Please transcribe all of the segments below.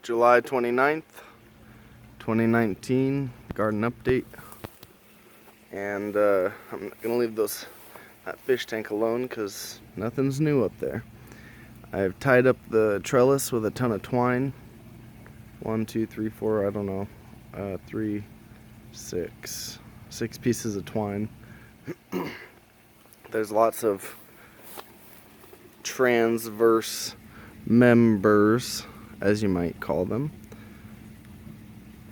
July 29th, 2019, garden update. And I'm gonna leave that fish tank alone because nothing's new up there. I've tied up the trellis with a ton of twine. 1, 2, 3, 4, I don't know. 3, 6 pieces of twine. There's lots of transverse members, as you might call them.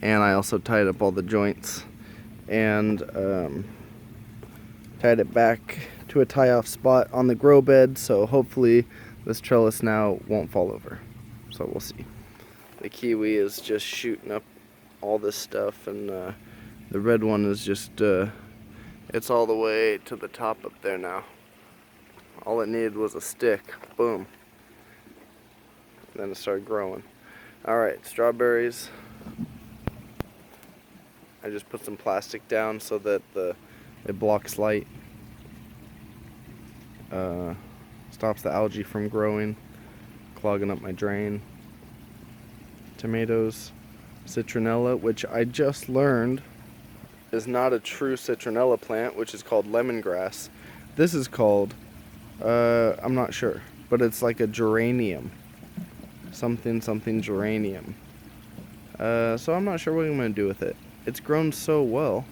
And I also tied up all the joints and tied it back to a tie-off spot on the grow bed, so hopefully this trellis now won't fall over. So we'll see. The kiwi is just shooting up all this stuff, and the red one is just, it's all the way to the top up there now. All it needed was a stick. Boom. And then it started growing. Alright, strawberries. I just put some plastic down so that it blocks light. Stops the algae from growing, clogging up my drain. Tomatoes, citronella, which I just learned is not a true citronella plant, which is called lemongrass. This is called, I'm not sure, but it's like a geranium. Something geranium. So I'm not sure what I'm going to do with it. It's grown so well,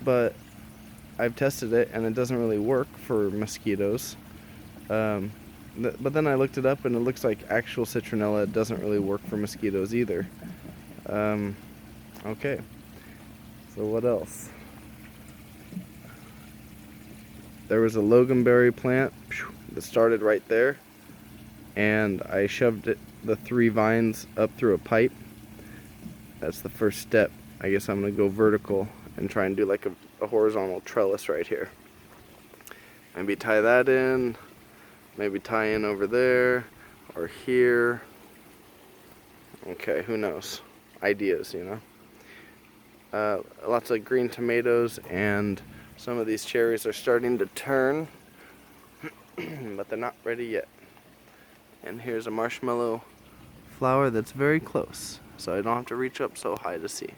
but I've tested it and it doesn't really work for mosquitoes. But then I looked it up and it looks like actual citronella doesn't really work for mosquitoes either. Okay, so what else? There was a loganberry plant that started right there, and I shoved the 3 vines up through a pipe. That's the first step. I guess I'm going to go vertical and try and do like a horizontal trellis right here. Maybe tie that in, maybe tie in over there or here. Okay, who knows? Ideas, you know. Lots of green tomatoes, and some of these cherries are starting to turn, but they're not ready yet. And here's a marshmallow flower that's very close, so I don't have to reach up so high to see.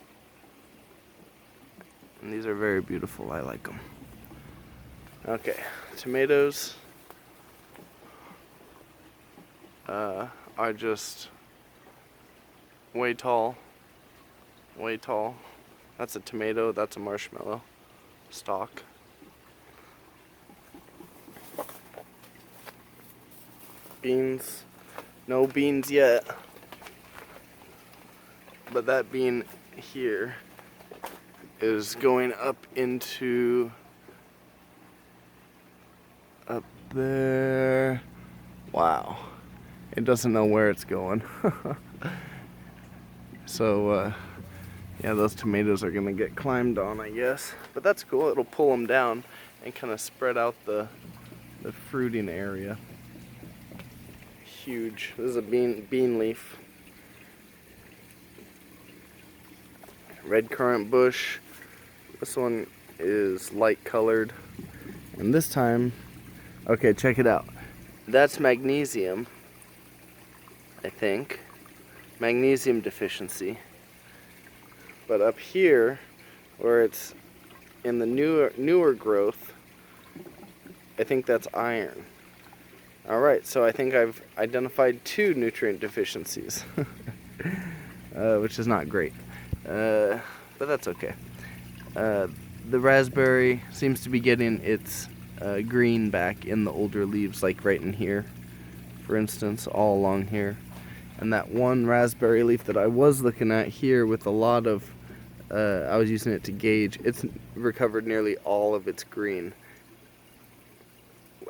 And these are very beautiful. I like them. Okay, tomatoes are just way tall. Way tall. That's a tomato, that's a marshmallow stalk. Beans. No beans yet. But that bean here is going up into up there. Wow. It doesn't know where it's going. So yeah, those tomatoes are gonna get climbed on, I guess. But that's cool. It'll pull them down and kind of spread out the fruiting area. Huge. This is a bean leaf. Red currant bush. This one is light colored. And this time, okay, check it out. That's magnesium, I think. Magnesium deficiency. But up here, where it's in the newer growth, I think that's iron. Alright, so I think I've identified 2 nutrient deficiencies, which is not great, but that's okay. The raspberry seems to be getting its green back in the older leaves, like right in here, for instance, all along here. And that one raspberry leaf that I was looking at here with a lot of, I was using it to gauge, it's recovered nearly all of its green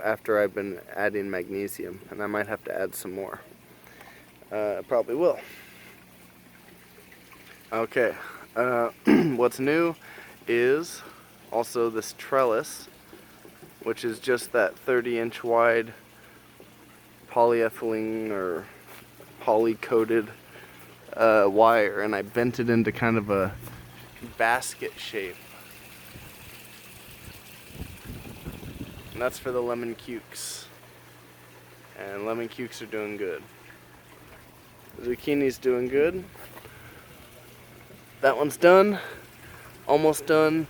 after I've been adding magnesium, and I might have to add some more. Probably will. Okay, what's new is also this trellis, which is just that 30-inch wide polyethylene or poly-coated wire, and I bent it into kind of a basket shape. And that's for the lemon cukes. And lemon cukes are doing good. Zucchini's doing good. That one's done, almost done,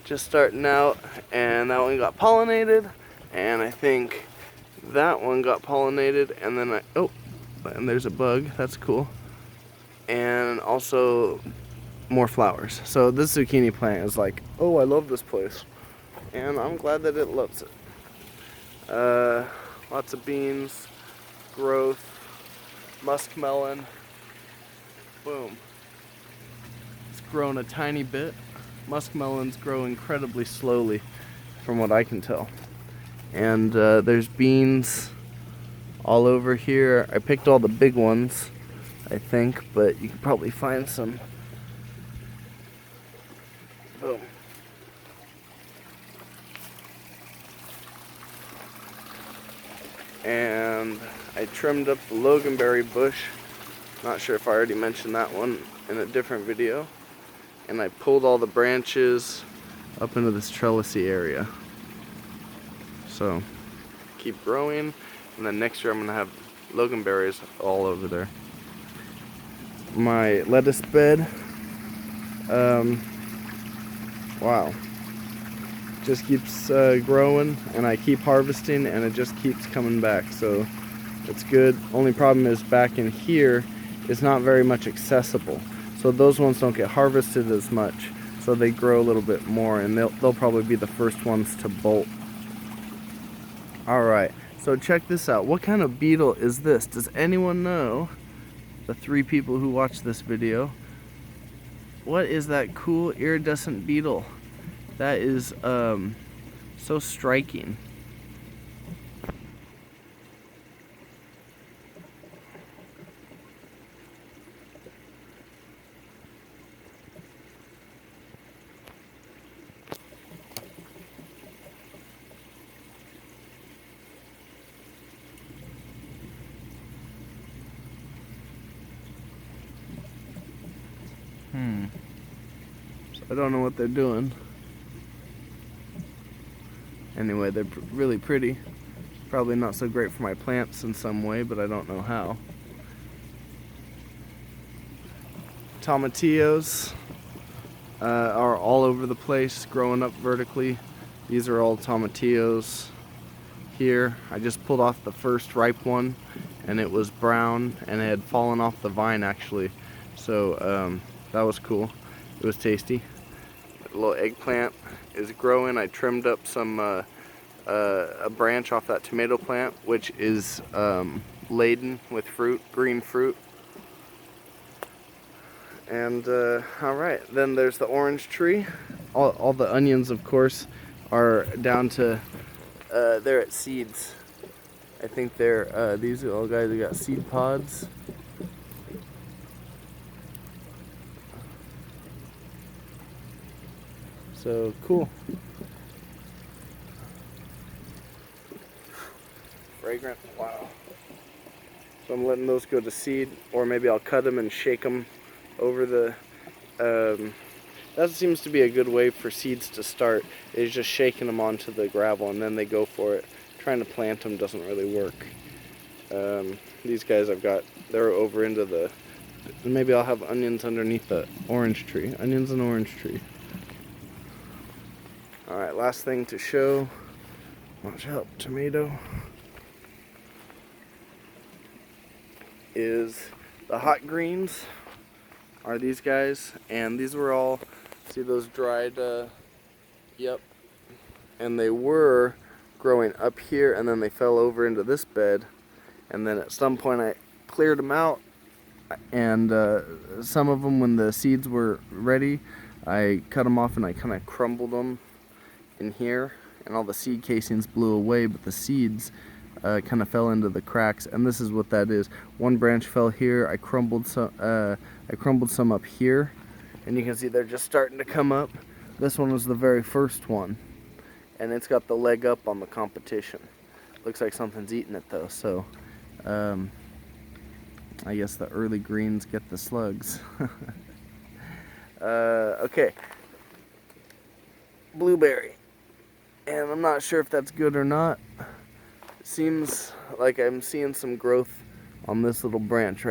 just starting out, and that one got pollinated, and I think that one got pollinated, and then and there's a bug, that's cool. And also more flowers. So this zucchini plant is like, oh, I love this place. And I'm glad that it loves it. Lots of beans, growth, muskmelon. Boom. It's grown a tiny bit. Muskmelons grow incredibly slowly from what I can tell. And there's beans all over here. I picked all the big ones, I think, but you can probably find some. Boom. And I trimmed up the loganberry bush. Not sure if I already mentioned that one in a different video. And I pulled all the branches up into this trellisy area. So keep growing, and then next year I'm gonna have loganberries all over there. My lettuce bed, wow, just keeps growing, and I keep harvesting, and it just keeps coming back, so it's good. Only problem is back in here is not very much accessible, so those ones don't get harvested as much, so they grow a little bit more, and they'll probably be the first ones to bolt. Alright, so check this out. What kind of beetle is this? Does anyone know? The 3 people who watch this video. What is that cool iridescent beetle? That is so striking. So I don't know what they're doing. Anyway, they're really pretty. Probably not so great for my plants in some way, but I don't know how. Tomatillos are all over the place, growing up vertically. These are all tomatillos here. I just pulled off the first ripe one, and it was brown, and it had fallen off the vine actually. So that was cool. It was tasty. A little eggplant is growing. I trimmed up some a branch off that tomato plant, which is laden with fruit, green fruit. And alright, then there's the orange tree. All the onions, of course, are down to they're at seeds. I think they're these are all guys who got seed pods. So cool. Fragrant, wow. So I'm letting those go to seed, or maybe I'll cut them and shake them over the, that seems to be a good way for seeds to start, is just shaking them onto the gravel and then they go for it. Trying to plant them doesn't really work. These guys I've got, they're over into the, maybe I'll have onions underneath the orange tree. Onions and orange tree. Alright, last thing to show. Watch out, tomato. Is the hot greens are these guys, and these were all, see those dried, yep, and they were growing up here, and then they fell over into this bed, and then at some point I cleared them out, and some of them, when the seeds were ready, I cut them off and I kind of crumbled them in here, and all the seed casings blew away, but the seeds kind of fell into the cracks, and this is what that is. One branch fell here. I crumbled some up here, and you can see they're just starting to come up. This one was the very first one, and it's got the leg up on the competition. Looks like something's eating it though, so I guess the early greens get the slugs. Okay, blueberry, and I'm not sure if that's good or not. Seems like I'm seeing some growth on this little branch right